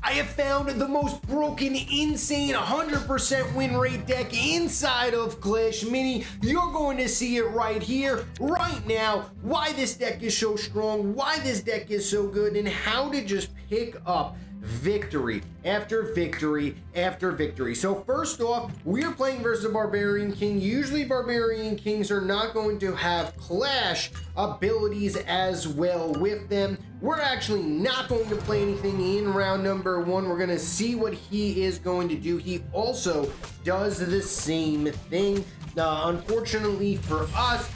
I have found the most broken, insane, 100% win rate deck inside of Clash Mini. You're going to see it right here, right now, why this deck is so strong, why this deck is so good, and how to just pick up victory after victory after victory. So first off, we're playing versus a Barbarian King. Usually Barbarian Kings are not going to have Clash abilities as well with them. We're actually not going to play anything in round number 1. We're going to see what he is going to do. He also does the same thing. Unfortunately for us,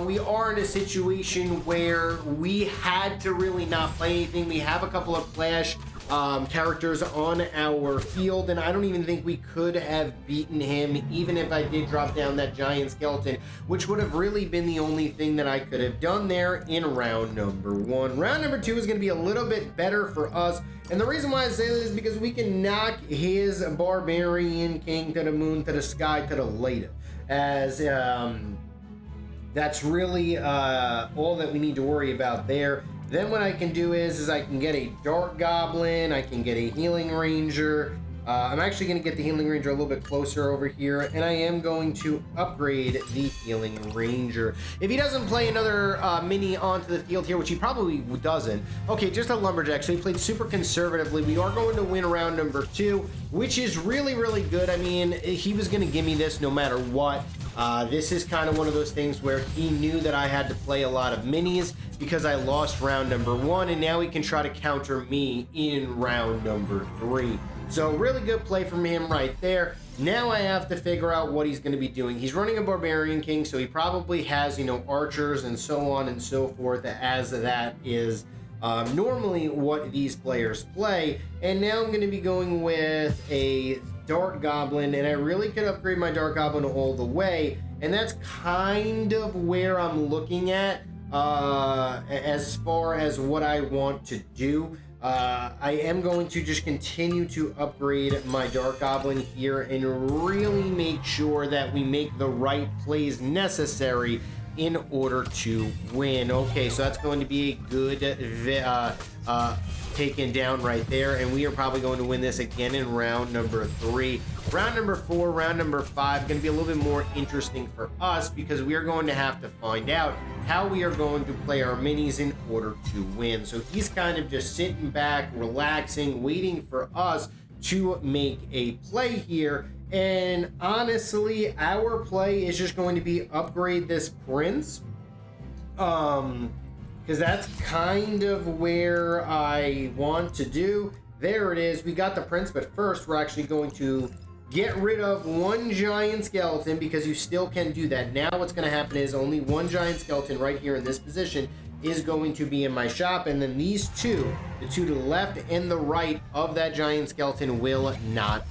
we are in a situation where we had to really not play anything. We have a couple of Clash characters on our field, and I don't even think we could have beaten him even if I did drop down that giant skeleton, which would have really been the only thing that I could have done there in round number 1. Round number 2 is going to be a little bit better for us, and the reason why I say this is because we can knock his Barbarian King to the moon, to the sky, to the later, as that's really all that we need to worry about there. Then what I can do is I can get a Dark Goblin, I can get a Healing Ranger. I'm actually going to get the Healing Ranger a little bit closer over here, and I am going to upgrade the Healing Ranger. If he doesn't play another mini onto the field here, which he probably doesn't, okay, just a Lumberjack, so he played super conservatively. We are going to win round number 2, which is really, really good. I mean, he was going to give me this no matter what. This is kind of one of those things where he knew that I had to play a lot of minis because I lost round number 1, and now he can try to counter me in round number 3. So really good play from him right there. Now I have to figure out what he's going to be doing. He's running a Barbarian King, so he probably has, you know, archers and so on and so forth, as that is normally what these players play. And now I'm going to be going with a Dark Goblin, and I really could upgrade my Dark Goblin all the way, and that's kind of where I'm looking at as far as what I want to do. I am going to just continue to upgrade my Dark Goblin here and really make sure that we make the right plays necessary in order to win. Okay, so that's going to be a good taken down right there, and we are probably going to win this again in round number 3. Round number 4, round number 5, going to be a little bit more interesting for us because we are going to have to find out how we are going to play our minis in order to win. So he's kind of just sitting back, relaxing, waiting for us to make a play here. And honestly, our play is just going to be upgrade this Prince. Because that's kind of where I want to do. There it is. We got the Prince, but first we're actually going to get rid of one giant skeleton because you still can do that. Now what's going to happen is only one giant skeleton right here in this position is going to be in my shop, and then these two, the two to the left and the right of that giant skeleton, will not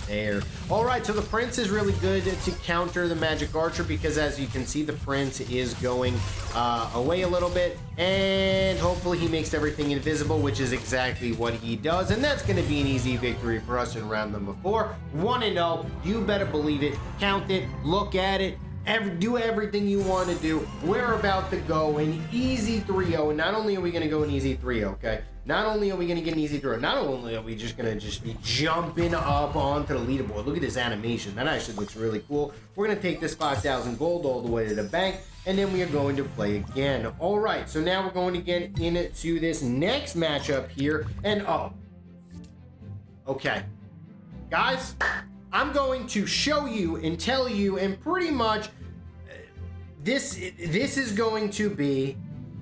there. All right, so the Prince is really good to counter the Magic Archer because, as you can see, the Prince is going away a little bit, and hopefully he makes everything invisible, which is exactly what he does, and that's going to be an easy victory for us in round number 4. 1-0. You better believe it. Count it. Look at it. Do everything you want to do. We're about to go an easy 3-0, and not only are we going to go an easy 3-0, okay? Not only are we going to get an easy 3-0, not only are we just going to be jumping up onto the leaderboard. Look at this animation. That actually looks really cool. We're going to take this 5,000 gold all the way to the bank, and then we are going to play again. All right, so now we're going to get into this next matchup here, and okay. Guys, I'm going to show you and tell you, and pretty much this is going to be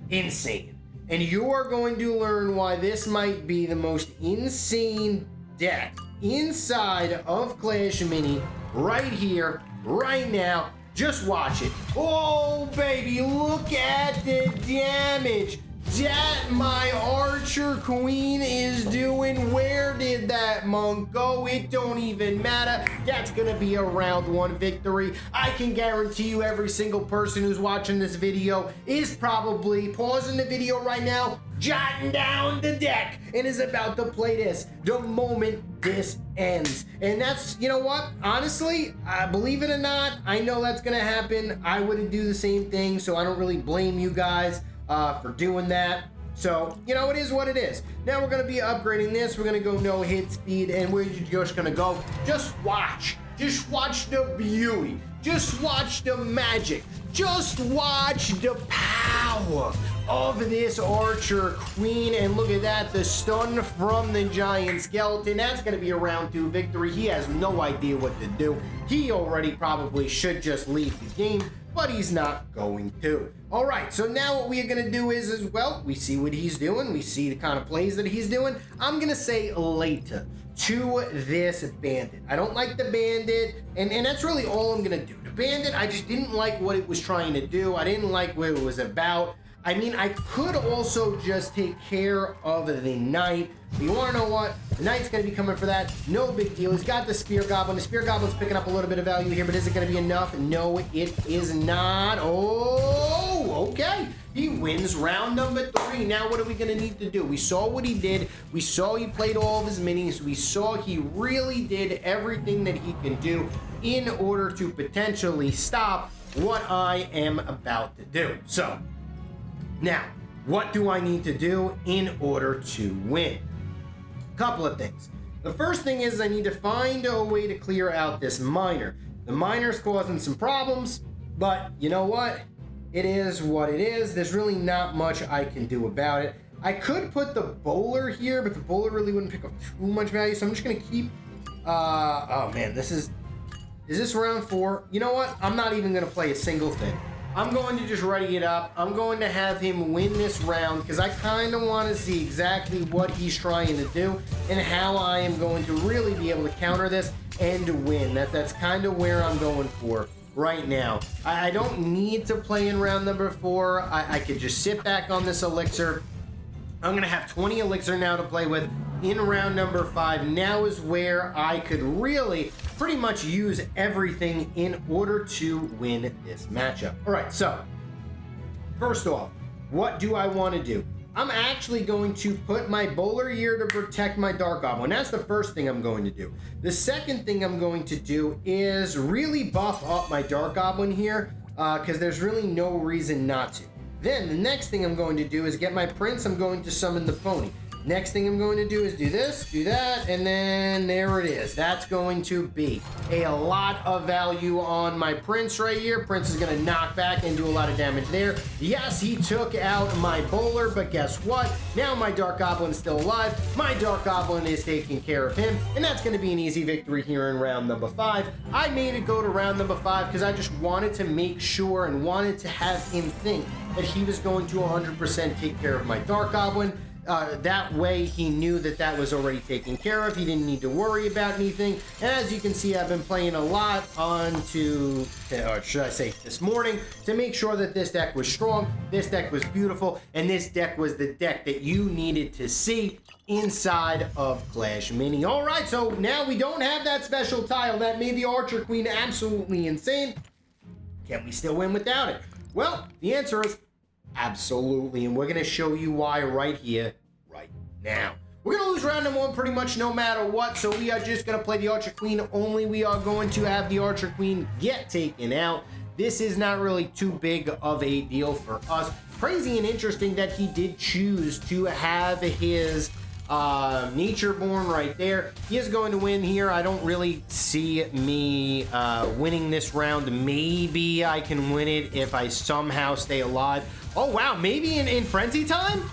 insane. And you are going to learn why this might be the most insane deck inside of Clash Mini right here, right now. Just watch it. Oh, baby, look at the damage that my Archer Queen is doing. Where did that monk go? It don't even matter. That's gonna be a round 1 victory. I can guarantee you every single person who's watching this video is probably pausing the video right now, jotting down the deck, and is about to play this the moment this ends. And that's, you know what, honestly, believe it or not, I know that's gonna happen. I wouldn't do the same thing, so I don't really blame you guys for doing that. So, you know, it is what it is. Now we're going to be upgrading this. We're going to go no hit speed, and we're just going to go. Just watch. Just watch the beauty. Just watch the magic. Just watch the power of this Archer Queen. And look at that, the stun from the Giant Skeleton. That's going to be a round 2 victory. He has no idea what to do. He already probably should just leave the game, but he's not going to. All right, so now what we are going to do is, well, we see what he's doing. We see the kind of plays that he's doing. I'm going to say later to this Bandit. I don't like the Bandit, and that's really all I'm going to do. The Bandit, I just didn't like what it was trying to do. I didn't like what it was about. I mean, I could also just take care of the Knight. You want to know what? The Knight's going to be coming for that. No big deal. He's got the Spear Goblin. The Spear Goblin's picking up a little bit of value here, but is it going to be enough? No, it is not. Oh, okay. He wins round number 3. Now what are we going to need to do? We saw what he did. We saw he played all of his minis. We saw he really did everything that he can do in order to potentially stop what I am about to do. So, now, what do I need to do in order to win? Couple of things. The first thing is I need to find a way to clear out this miner. The miner's causing some problems, but you know what? It is what it is. There's really not much I can do about it. I could put the bowler here, but the bowler really wouldn't pick up too much value, so I'm just gonna keep, oh man, is this round 4? You know what? I'm not even gonna play a single thing. I'm going to just ready it up. I'm going to have him win this round because I kind of want to see exactly what he's trying to do and how I am going to really be able to counter this and win. That's kind of where I'm going for right now. I don't need to play in round number 4. I could just sit back on this elixir. I'm going to have 20 elixir now to play with in round number 5. Now is where I could really pretty much use everything in order to win this matchup. All right, so first off, what do I want to do? I'm actually going to put my bowler here to protect my Dark Goblin. That's the first thing I'm going to do. The second thing I'm going to do is really buff up my Dark Goblin here because there's really no reason not to. Then the next thing I'm going to do is get my Prince. I'm going to summon the Pony. Next thing I'm going to do is do this, do that, and then there it is. That's going to be a lot of value on my Prince right here. Prince is going to knock back and do a lot of damage there. Yes, he took out my bowler, but guess what? Now my Dark Goblin is still alive. My Dark Goblin is taking care of him, and that's going to be an easy victory here in round number 5. I made it go to round number 5 because I just wanted to make sure and wanted to have him think that he was going to 100% take care of my Dark Goblin. That way he knew that that was already taken care of. He didn't need to worry about anything. And as you can see, I've been playing a lot onto, or should I say this morning, to make sure that this deck was strong, this deck was beautiful, and this deck was the deck that you needed to see inside of Clash Mini. All right, so now we don't have that special tile that made the Archer Queen absolutely insane. Can we still win without it? Well, the answer is absolutely, and we're going to show you why right here, right now. We're going to lose round number 1 pretty much no matter what, so we are just going to play the Archer Queen only. We are going to have the Archer Queen get taken out. This is not really too big of a deal for us. Crazy and interesting that he did choose to have his Natureborn right there. He is going to win here. I don't really see me winning this round. Maybe I can win it if I somehow stay alive. Oh, wow. Maybe in Frenzy time?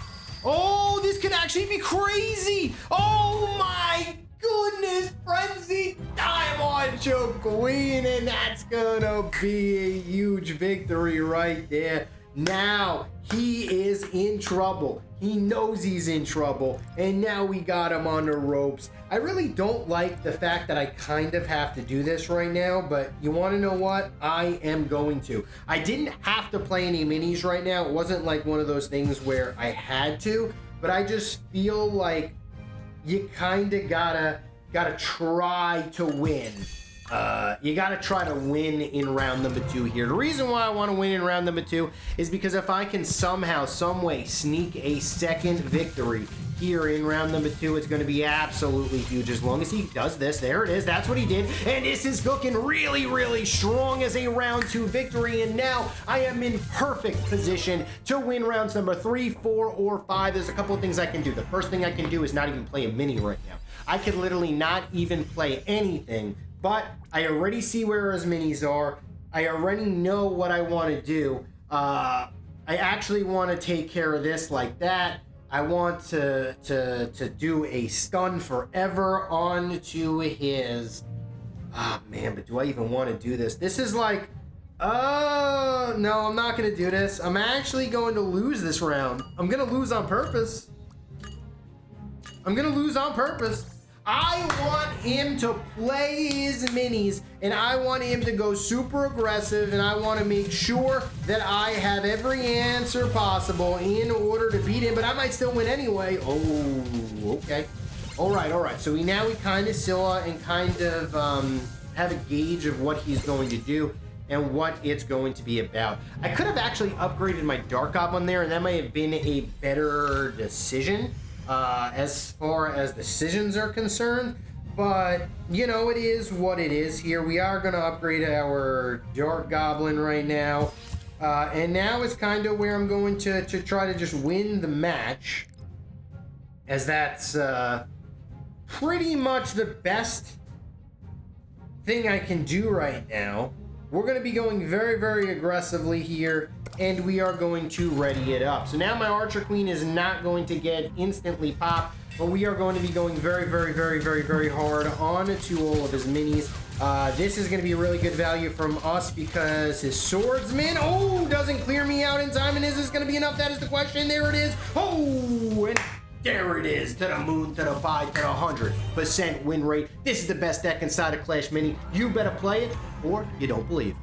Oh, this could actually be crazy. Oh, my goodness. Frenzy time on Queen, and that's going to be a huge victory right there. Now, he is in trouble. He knows he's in trouble, and now we got him on the ropes. I really don't like the fact that I kind of have to do this right now, but you want to know what? I am going to. I didn't have to play any minis right now. It wasn't like one of those things where I had to, but I just feel like you kind of gotta try to win. You gotta try to win in round number 2 here. The reason why I want to win in round number 2 is because if I can somehow, some way sneak a second victory here in round number 2. It's going to be absolutely huge as long as he does this. There it is. That's what he did. And this is looking really, really strong as a round 2 victory. And now I am in perfect position to win rounds number 3, 4, or 5. There's a couple of things I can do. The first thing I can do is not even play a mini right now. I could literally not even play anything, but I already see where his minis are. I already know what I want to do. I actually want to take care of this like that. I want to do a stun forever onto his... Ah, man, but do I even want to do this? This is like... no, I'm not going to do this. I'm actually going to lose this round. I'm going to lose on purpose. I'm going to lose on purpose. I want him to play his minis, and I want him to go super aggressive, and I want to make sure that I have every answer possible in order to beat him, but I might still win anyway. Oh, okay. All right. So we kind of saw and kind of have a gauge of what he's going to do and what it's going to be about. I could have actually upgraded my Dark Goblin there, and that might have been a better decision. As far as decisions are concerned, but you know, it is what it is here. We are going to upgrade our Dark Goblin right now, and now is kind of where I'm going to try to just win the match, as that's pretty much the best thing I can do right now. We're going to be going very, very aggressively here, and we are going to ready it up. So now my Archer Queen is not going to get instantly popped, but we are going to be going very, very, very, very, very hard onto all of his minis. This is going to be really good value from us because his Swordsman, doesn't clear me out in time, and is this going to be enough? That is the question. There it is. And there it is, to the moon, to the pi, to the 100% win rate. This is the best deck inside of Clash Mini. You better play it, or you don't believe.